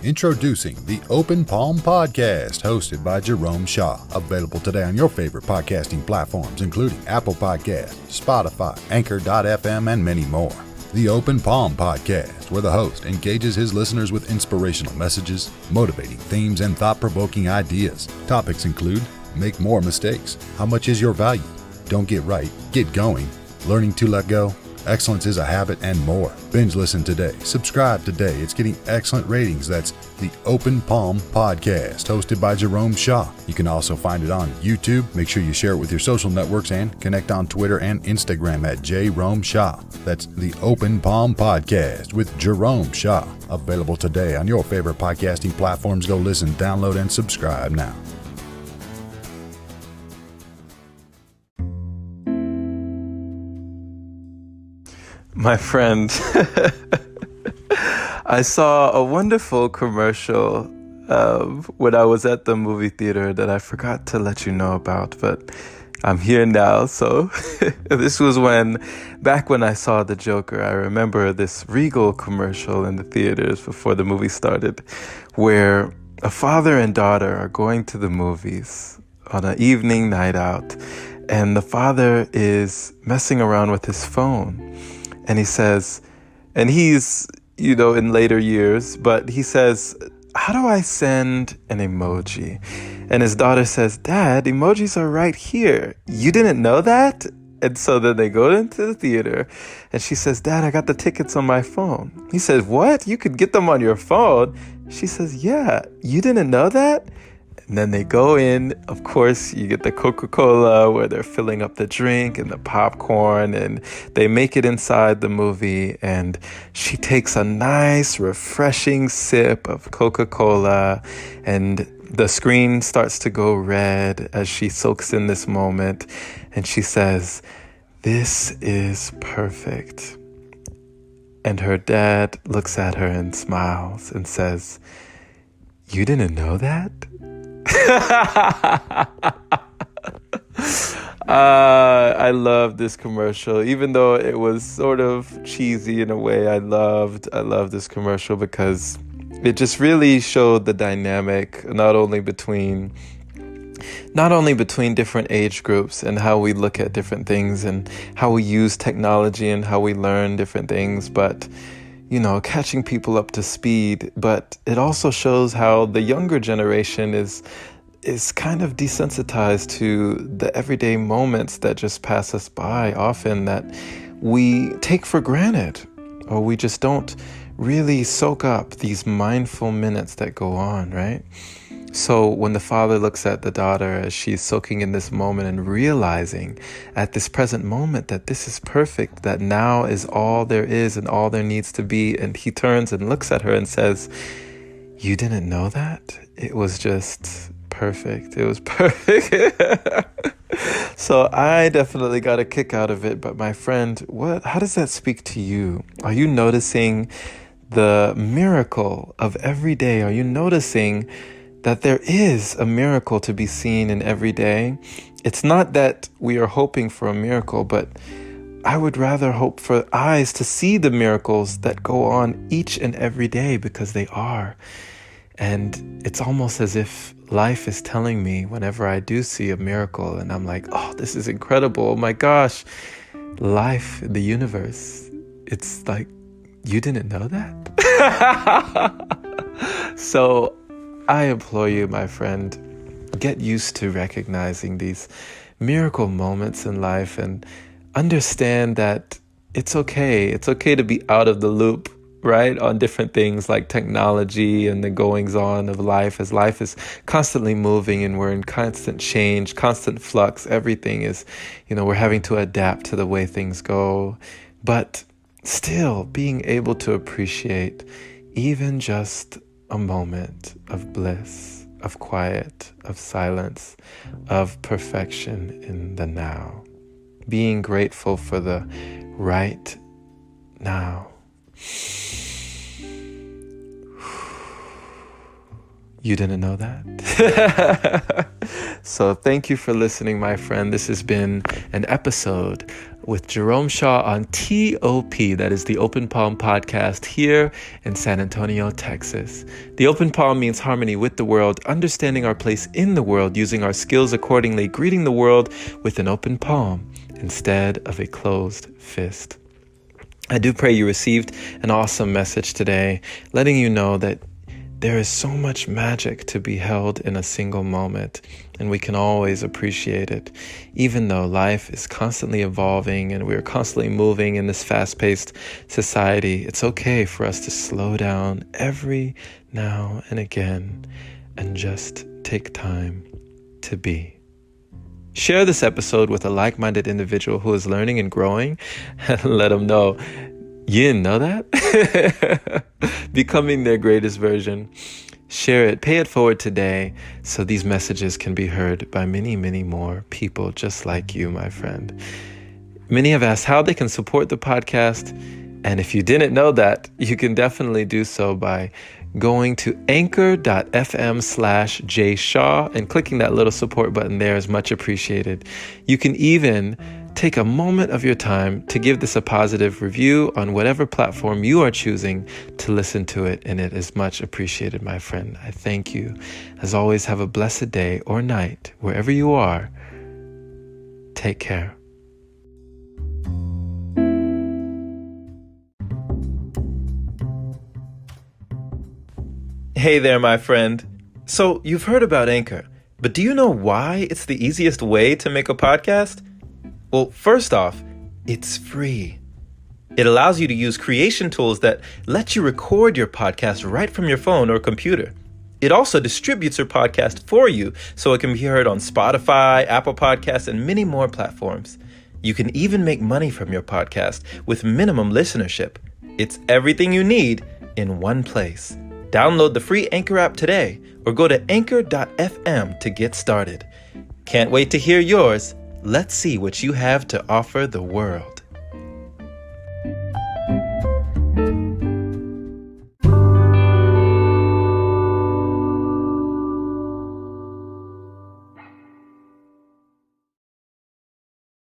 Introducing the Open Palm Podcast, hosted by Jerome Shaw. Available today on your favorite podcasting platforms, including Apple Podcasts, Spotify, Anchor.fm, and many more. The Open Palm Podcast, where the host engages his listeners with inspirational messages, motivating themes, and thought-provoking ideas. Topics include: make more mistakes, how much is your value, don't get right, get going, learning to let go, excellence is a habit, and more. Binge listen today. Subscribe today. It's getting excellent ratings. That's the Open Palm Podcast, hosted by Jerome Shaw. You can also find it on YouTube. Make sure you share it with your social networks and connect on Twitter and Instagram at Jerome Shaw. That's the Open Palm Podcast with Jerome Shaw. Available today on your favorite podcasting platforms. Go listen, download, and subscribe now. My friend, I saw a wonderful commercial when I was at the movie theater that I forgot to let you know about, but I'm here now. So this was back when I saw The Joker. I remember this Regal commercial in the theaters before the movie started, where a father and daughter are going to the movies on an evening night out, and the father is messing around with his phone. And he says, and he's, in later years, but he says, how do I send an emoji? And his daughter says, Dad, emojis are right here. You didn't know that? And so then they go into the theater and she says, Dad, I got the tickets on my phone. He says, what? You could get them on your phone? She says, yeah. You didn't know that? And then they go in, of course, you get the Coca-Cola where they're filling up the drink and the popcorn, and they make it inside the movie, and she takes a nice, refreshing sip of Coca-Cola, and the screen starts to go red as she soaks in this moment, and she says, this is perfect. And her dad looks at her and smiles and says, you didn't know that? I love this commercial, even though it was sort of cheesy in a way. I loved this commercial because it just really showed the dynamic not only between different age groups and how we look at different things and how we use technology and how we learn different things, but catching people up to speed. But it also shows how the younger generation is kind of desensitized to the everyday moments that just pass us by often, that we take for granted, or we just don't really soak up these mindful minutes that go on, right? So when the father looks at the daughter as she's soaking in this moment and realizing at this present moment that this is perfect, that now is all there is and all there needs to be, and he turns and looks at her and says, you didn't know that? It was just perfect. It was perfect. So I definitely got a kick out of it. But my friend, how does that speak to you? Are you noticing the miracle of every day? Are you noticing that there is a miracle to be seen in every day? It's not that we are hoping for a miracle, but I would rather hope for eyes to see the miracles that go on each and every day, because they are. And it's almost as if life is telling me whenever I do see a miracle and I'm like, oh, this is incredible. Oh my gosh, life, the universe. It's like, you didn't know that? So I implore you, my friend, get used to recognizing these miracle moments in life and understand that it's okay. It's okay to be out of the loop, right, on different things like technology and the goings on of life, as life is constantly moving and we're in constant change, constant flux. Everything is, we're having to adapt to the way things go, but still being able to appreciate even just a moment of bliss, of quiet, of silence, of perfection in the now. Being grateful for the right now. You didn't know that? So thank you for listening, my friend. This has been an episode with Jerome Shaw on TOP, that is the Open Palm Podcast here in San Antonio, Texas. The Open Palm means harmony with the world, understanding our place in the world, using our skills accordingly, greeting the world with an open palm instead of a closed fist. I do pray you received an awesome message today, letting you know that there is so much magic to be held in a single moment, and we can always appreciate it. Even though life is constantly evolving and we're constantly moving in this fast-paced society, it's okay for us to slow down every now and again and just take time to be. Share this episode with a like-minded individual who is learning and growing, and let them know you didn't know that? Becoming their greatest version. Share it, pay it forward today so these messages can be heard by many, many more people just like you, my friend. Many have asked how they can support the podcast. And if you didn't know that, you can definitely do so by going to anchor.fm/jshaw and clicking that little support button there is much appreciated. You can even take a moment of your time to give this a positive review on whatever platform you are choosing to listen to it, and it is much appreciated, my friend. I thank you. As always, have a blessed day or night, wherever you are. Take care. Hey there, my friend. So, you've heard about Anchor, but do you know why it's the easiest way to make a podcast? Well, first off, it's free. It allows you to use creation tools that let you record your podcast right from your phone or computer. It also distributes your podcast for you so it can be heard on Spotify, Apple Podcasts, and many more platforms. You can even make money from your podcast with minimum listenership. It's everything you need in one place. Download the free Anchor app today or go to anchor.fm to get started. Can't wait to hear yours. Let's see what you have to offer the world.